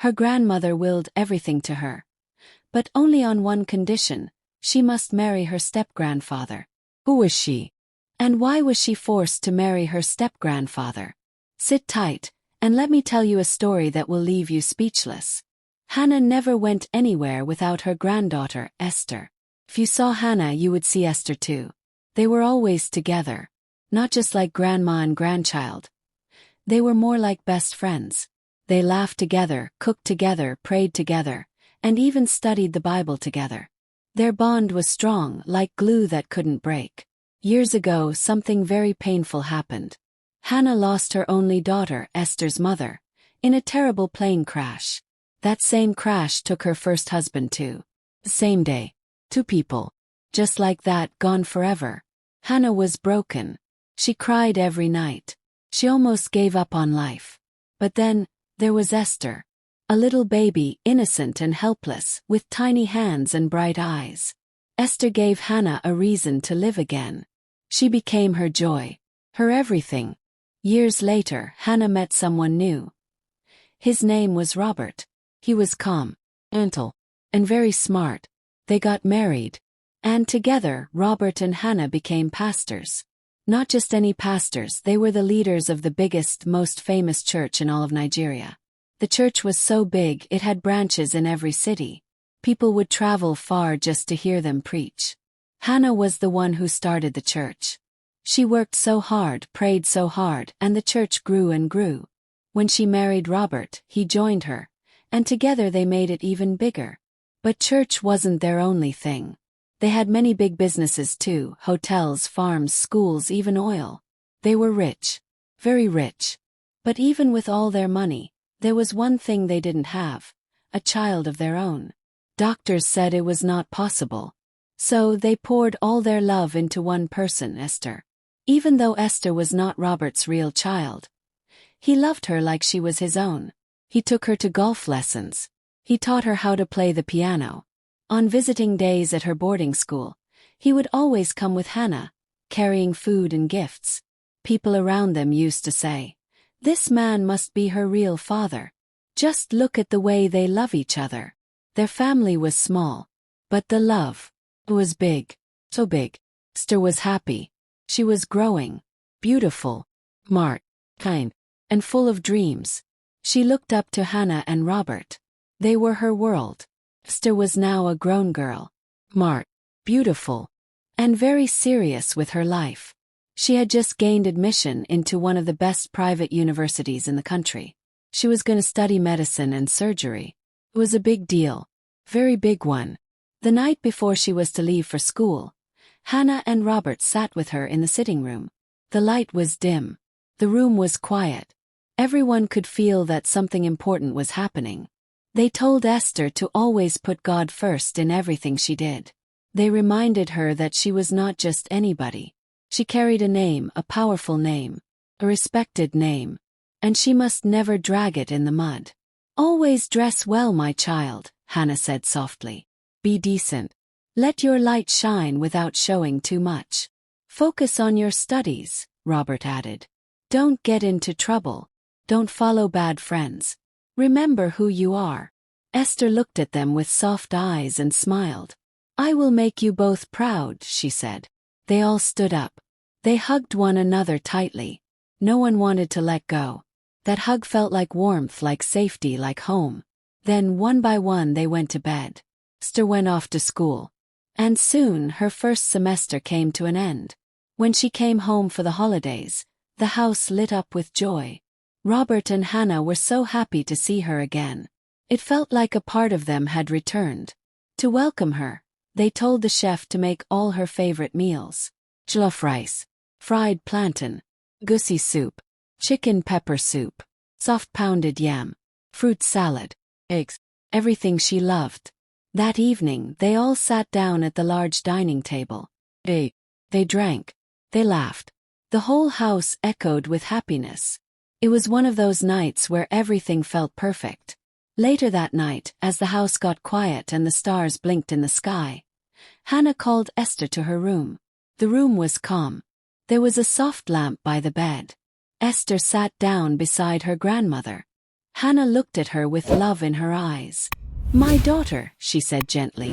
Her grandmother willed everything to her. But only on one condition: she must marry her step-grandfather. Who was she? And why was she forced to marry her step-grandfather? Sit tight, and let me tell you a story that will leave you speechless. Hannah never went anywhere without her granddaughter, Esther. If you saw Hannah, you would see Esther too. They were always together. Not just like grandma and grandchild. They were more like best friends. They laughed together, cooked together, prayed together, and even studied the Bible together. Their bond was strong, like glue that couldn't break. Years ago, something very painful happened. Hannah lost her only daughter, Esther's mother, in a terrible plane crash. That same crash took her first husband too. The same day. 2 people. Just like that, gone forever. Hannah was broken. She cried every night. She almost gave up on life. But then, there was Esther. A little baby, innocent and helpless, with tiny hands and bright eyes. Esther gave Hannah a reason to live again. She became her joy. Her everything. Years later, Hannah met someone new. His name was Robert. He was calm, gentle, and very smart. They got married. And together, Robert and Hannah became pastors. Not just any pastors, they were the leaders of the biggest, most famous church in all of Nigeria. The church was so big it had branches in every city. People would travel far just to hear them preach. Hannah was the one who started the church. She worked so hard, prayed so hard, and the church grew and grew. When she married Robert, he joined her, and together they made it even bigger. But church wasn't their only thing. They had many big businesses too: hotels, farms, schools, even oil. They were rich. Very rich. But even with all their money, there was one thing they didn't have: a child of their own. Doctors said it was not possible. So they poured all their love into one person, Esther. Even though Esther was not Robert's real child, he loved her like she was his own. He took her to golf lessons. He taught her how to play the piano. On visiting days at her boarding school, he would always come with Hannah, carrying food and gifts. People around them used to say, "This man must be her real father. Just look at the way they love each other." Their family was small, but the love was big. So big. Esther was happy. She was growing. Beautiful. Smart. Kind. And full of dreams. She looked up to Hannah and Robert. They were her world. Esther was now a grown girl. Smart. Beautiful. And very serious with her life. She had just gained admission into one of the best private universities in the country. She was going to study medicine and surgery. It was a big deal. Very big one. The night before she was to leave for school, Hannah and Robert sat with her in the sitting room. The light was dim. The room was quiet. Everyone could feel that something important was happening. They told Esther to always put God first in everything she did. They reminded her that she was not just anybody. She carried a name, a powerful name, a respected name, and she must never drag it in the mud. "Always dress well, my child," Hannah said softly. "Be decent. Let your light shine without showing too much. Focus on your studies," Robert added. "Don't get into trouble. Don't follow bad friends. Remember who you are." Esther looked at them with soft eyes and smiled. "I will make you both proud," she said. They all stood up. They hugged one another tightly. No one wanted to let go. That hug felt like warmth, like safety, like home. Then, one by one, they went to bed. Esther went off to school. And soon, her first semester came to an end. When she came home for the holidays, the house lit up with joy. Robert and Hannah were so happy to see her again. It felt like a part of them had returned. To welcome her, they told the chef to make all her favorite meals: jollof rice, fried plantain, goosey soup, chicken pepper soup, soft pounded yam, fruit salad, eggs, everything she loved. That evening, they all sat down at the large dining table. They drank. They laughed. The whole house echoed with happiness. It was one of those nights where everything felt perfect. Later that night, as the house got quiet and the stars blinked in the sky, Hannah called Esther to her room. The room was calm. There was a soft lamp by the bed. Esther sat down beside her grandmother. Hannah looked at her with love in her eyes. "My daughter," she said gently,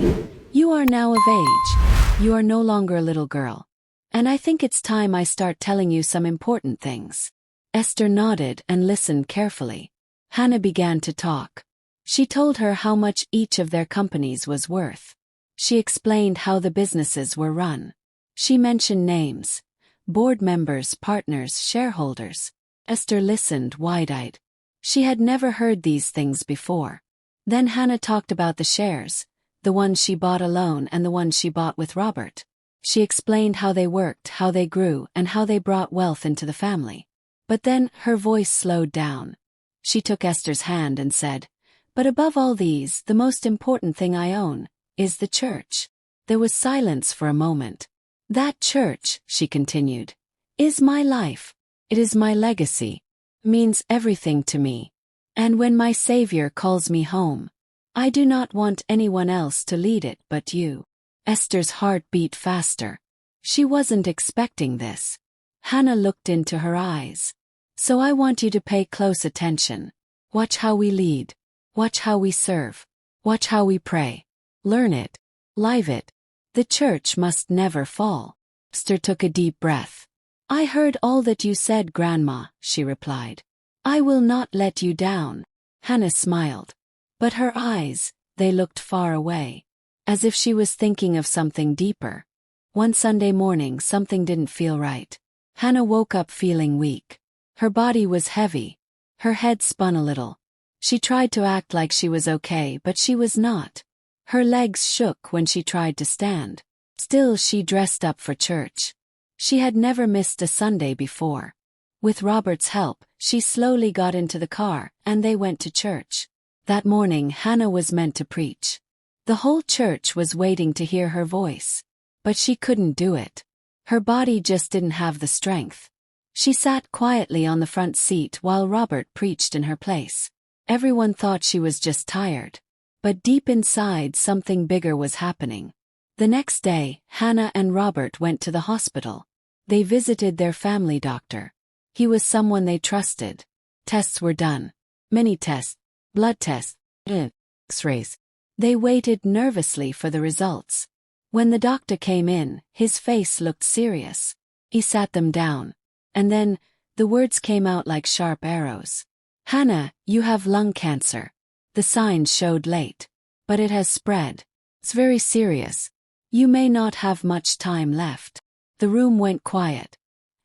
"you are now of age. You are no longer a little girl. And I think it's time I start telling you some important things." Esther nodded and listened carefully. Hannah began to talk. She told her how much each of their companies was worth. She explained how the businesses were run. She mentioned names: board members, partners, shareholders. Esther listened wide-eyed. She had never heard these things before. Then Hannah talked about the shares, the ones she bought alone and the ones she bought with Robert. She explained how they worked, how they grew, and how they brought wealth into the family. But then her voice slowed down. She took Esther's hand and said, "But above all these, the most important thing I own is the church." There was silence for a moment. "That church," she continued, "is my life. It is my legacy. It means everything to me. And when my Savior calls me home, I do not want anyone else to lead it but you." Esther's heart beat faster. She wasn't expecting this. Hannah looked into her eyes. "So I want you to pay close attention. Watch how we lead. Watch how we serve. Watch how we pray. Learn it. Live it. The church must never fall." Esther took a deep breath. "I heard all that you said, Grandma," she replied. "I will not let you down." Hannah smiled. But her eyes, they looked far away, as if she was thinking of something deeper. One Sunday morning something didn't feel right. Hannah woke up feeling weak. Her body was heavy. Her head spun a little. She tried to act like she was okay, but she was not. Her legs shook when she tried to stand. Still, she dressed up for church. She had never missed a Sunday before. With Robert's help, she slowly got into the car, and they went to church. That morning Hannah was meant to preach. The whole church was waiting to hear her voice. But she couldn't do it. Her body just didn't have the strength. She sat quietly on the front seat while Robert preached in her place. Everyone thought she was just tired. But deep inside something bigger was happening. The next day, Hannah and Robert went to the hospital. They visited their family doctor. He was someone they trusted. Tests were done. Many tests. Blood tests. X-rays. They waited nervously for the results. When the doctor came in, his face looked serious. He sat them down. And then, the words came out like sharp arrows. "Hannah, you have lung cancer. The signs showed late. But it has spread. It's very serious. You may not have much time left." The room went quiet.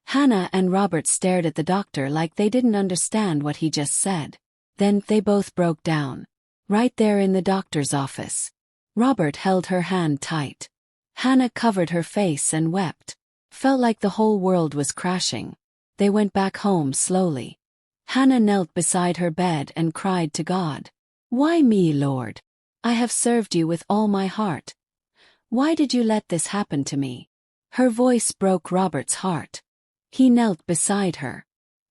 Hannah and Robert stared at the doctor like they didn't understand what he just said. Then they both broke down. Right there in the doctor's office. Robert held her hand tight. Hannah covered her face and wept. Felt like the whole world was crashing. They went back home slowly. Hannah knelt beside her bed and cried to God. "Why me, Lord? I have served you with all my heart. Why did you let this happen to me?" Her voice broke Robert's heart. He knelt beside her.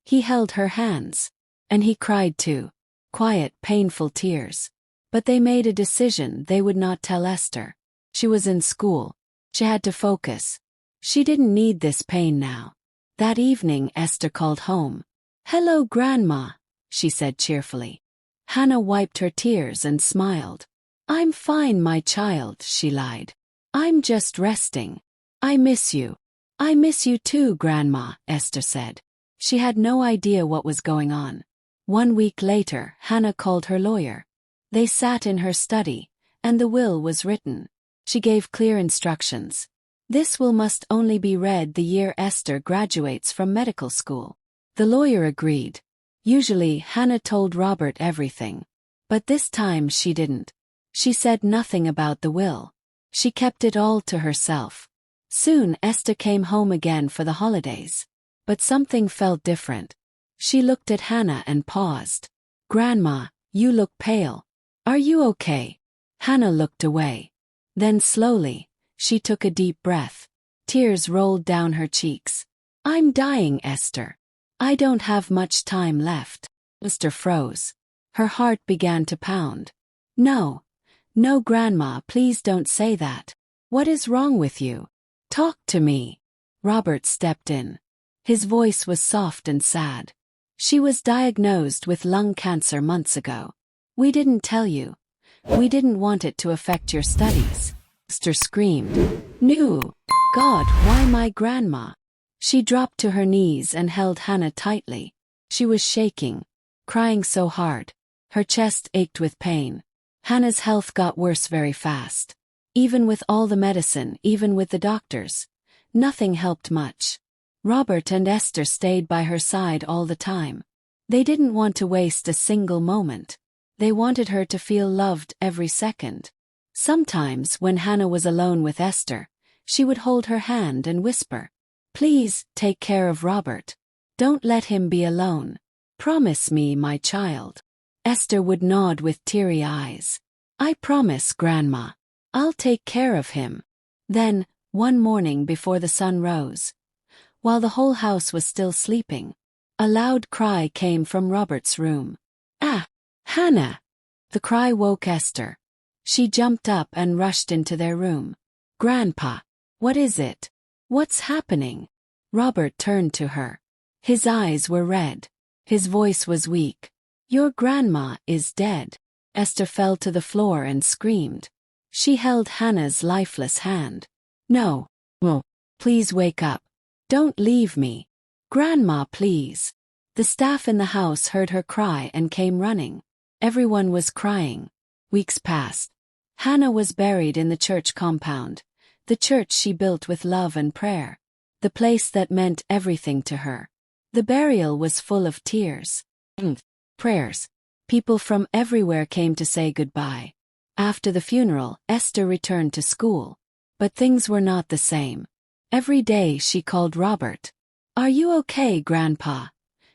He held her hands. And he cried too. Quiet, painful tears. But they made a decision: they would not tell Esther. She was in school. She had to focus. She didn't need this pain now. That evening Esther called home. "Hello, Grandma," she said cheerfully. Hannah wiped her tears and smiled. "I'm fine, my child," she lied. "I'm just resting. I miss you." "I miss you too, Grandma," Esther said. She had no idea what was going on. 1 week later, Hannah called her lawyer. They sat in her study, and the will was written. She gave clear instructions. This will must only be read the year Esther graduates from medical school. The lawyer agreed. Usually, Hannah told Robert everything. But this time she didn't. She said nothing about the will. She kept it all to herself. Soon Esther came home again for the holidays. But something felt different. She looked at Hannah and paused. "Grandma, you look pale. Are you okay?" Hannah looked away. Then slowly, she took a deep breath. Tears rolled down her cheeks. "I'm dying, Esther. I don't have much time left." Esther froze. Her heart began to pound. "No. No, Grandma, please don't say that. What is wrong with you? Talk to me." Robert stepped in. His voice was soft and sad. She was diagnosed with lung cancer months ago. We didn't tell you. We didn't want it to affect your studies. Esther screamed. No! God, why my grandma? She dropped to her knees and held Hannah tightly. She was shaking, crying so hard. Her chest ached with pain. Hannah's health got worse very fast. Even with all the medicine, even with the doctors, nothing helped much. Robert and Esther stayed by her side all the time. They didn't want to waste a single moment. They wanted her to feel loved every second. Sometimes, when Hannah was alone with Esther, she would hold her hand and whisper, "Please, take care of Robert. Don't let him be alone. Promise me, my child." Esther would nod with teary eyes. "I promise, Grandma. I'll take care of him." Then, one morning before the sun rose, while the whole house was still sleeping, a loud cry came from Robert's room. "Ah! Hannah!" The cry woke Esther. She jumped up and rushed into their room. "Grandpa, what is it? What's happening?" Robert turned to her. His eyes were red. His voice was weak. "Your grandma is dead." Esther fell to the floor and screamed. She held Hannah's lifeless hand. "No. Oh, please wake up. Don't leave me. Grandma, please." The staff in the house heard her cry and came running. Everyone was crying. Weeks passed. Hannah was buried in the church compound, the church she built with love and prayer, the place that meant everything to her. The burial was full of tears and prayers. People from everywhere came to say goodbye. After the funeral, Esther returned to school. But things were not the same. Every day she called Robert. "Are you okay, Grandpa?"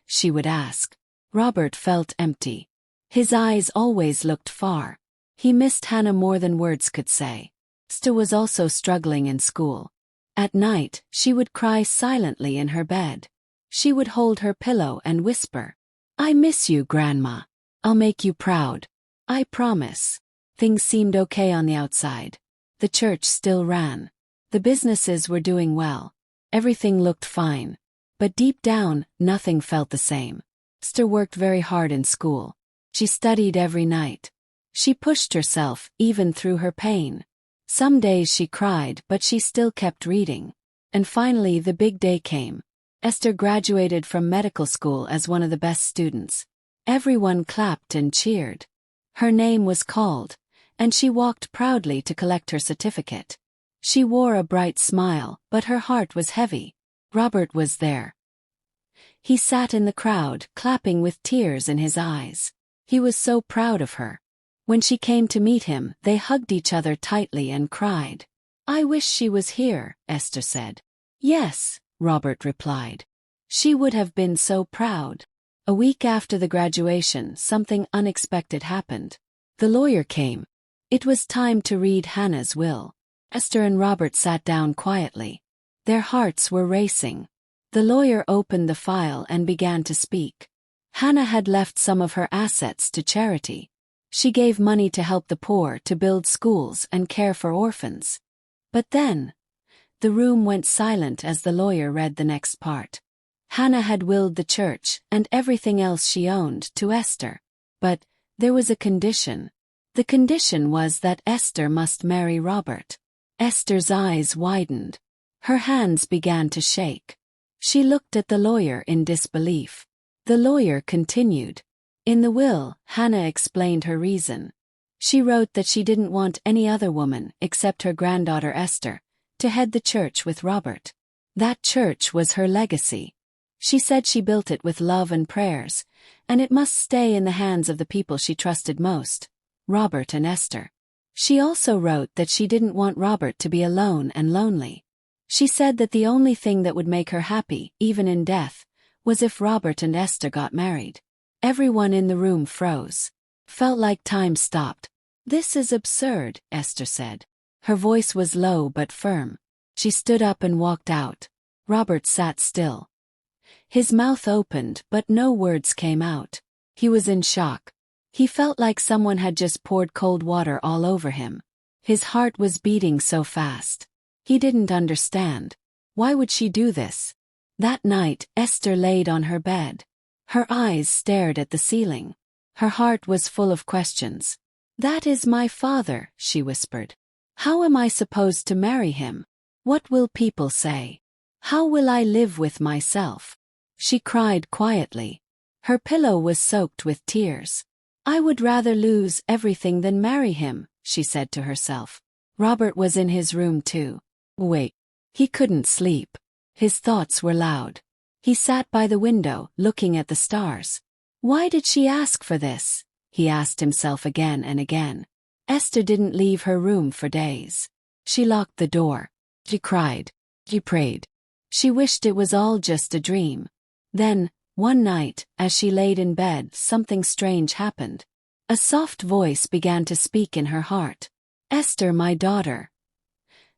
she would ask. Robert felt empty. His eyes always looked far. He missed Hannah more than words could say. Esther was also struggling in school. At night, she would cry silently in her bed. She would hold her pillow and whisper, "I miss you, Grandma. I'll make you proud. I promise." Things seemed okay on the outside. The church still ran. The businesses were doing well. Everything looked fine. But deep down, nothing felt the same. Esther worked very hard in school. She studied every night. She pushed herself, even through her pain. Some days she cried, but she still kept reading. And finally the big day came. Esther graduated from medical school as one of the best students. Everyone clapped and cheered. Her name was called, and she walked proudly to collect her certificate. She wore a bright smile, but her heart was heavy. Robert was there. He sat in the crowd, clapping with tears in his eyes. He was so proud of her. When she came to meet him, they hugged each other tightly and cried. "I wish she was here," Esther said. "Yes," Robert replied. "She would have been so proud." A week after the graduation, something unexpected happened. The lawyer came. It was time to read Hannah's will. Esther and Robert sat down quietly. Their hearts were racing. The lawyer opened the file and began to speak. Hannah had left some of her assets to charity. She gave money to help the poor, to build schools and care for orphans. But then, the room went silent as the lawyer read the next part. Hannah had willed the church and everything else she owned to Esther. But there was a condition. The condition was that Esther must marry Robert. Esther's eyes widened. Her hands began to shake. She looked at the lawyer in disbelief. The lawyer continued. In the will, Hannah explained her reason. She wrote that she didn't want any other woman, except her granddaughter Esther, to head the church with Robert. That church was her legacy. She said she built it with love and prayers, and it must stay in the hands of the people she trusted most, Robert and Esther. She also wrote that she didn't want Robert to be alone and lonely. She said that the only thing that would make her happy, even in death, was if Robert and Esther got married. Everyone in the room froze. Felt like time stopped. "This is absurd," Esther said. Her voice was low but firm. She stood up and walked out. Robert sat still. His mouth opened, but no words came out. He was in shock. He felt like someone had just poured cold water all over him. His heart was beating so fast. He didn't understand. Why would she do this? That night, Esther laid on her bed. Her eyes stared at the ceiling. Her heart was full of questions. "That is my father," she whispered. "How am I supposed to marry him? What will people say? How will I live with myself?" She cried quietly. Her pillow was soaked with tears. "I would rather lose everything than marry him," she said to herself. Robert was in his room too. Wait. He couldn't sleep. His thoughts were loud. He sat by the window, looking at the stars. Why did she ask for this? He asked himself again and again. Esther didn't leave her room for days. She locked the door. She cried. She prayed. She wished it was all just a dream. Then, one night, as she laid in bed, something strange happened. A soft voice began to speak in her heart. "Esther, my daughter.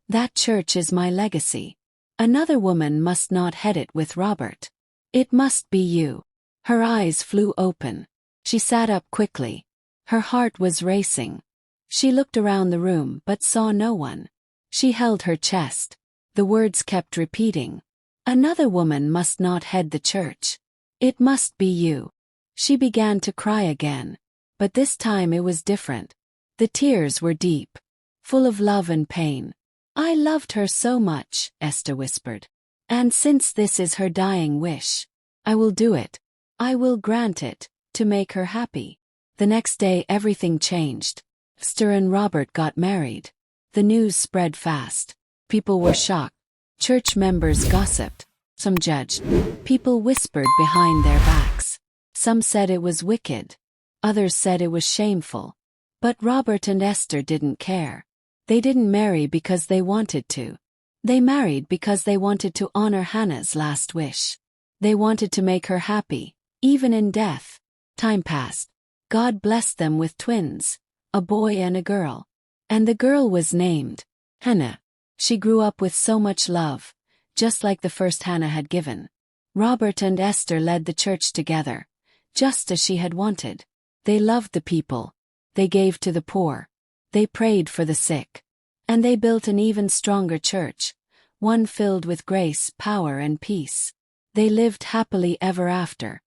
That church is my legacy. Another woman must not head it with Robert. It must be you." Her eyes flew open. She sat up quickly. Her heart was racing. She looked around the room but saw no one. She held her chest. The words kept repeating. "Another woman must not head the church. It must be you." She began to cry again. But this time it was different. The tears were deep, full of love and pain. "I loved her so much," Esther whispered. "And since this is her dying wish, I will do it. I will grant it, to make her happy." The next day everything changed. Esther and Robert got married. The news spread fast. People were shocked. Church members gossiped. Some judged. People whispered behind their backs. Some said it was wicked. Others said it was shameful. But Robert and Esther didn't care. They didn't marry because they wanted to. They married because they wanted to honor Hannah's last wish. They wanted to make her happy, even in death. Time passed. God blessed them with twins, a boy and a girl. And the girl was named Hannah. She grew up with so much love, just like the first Hannah had given. Robert and Esther led the church together, just as she had wanted. They loved the people. They gave to the poor. They prayed for the sick. And they built an even stronger church, one filled with grace, power, and peace. They lived happily ever after.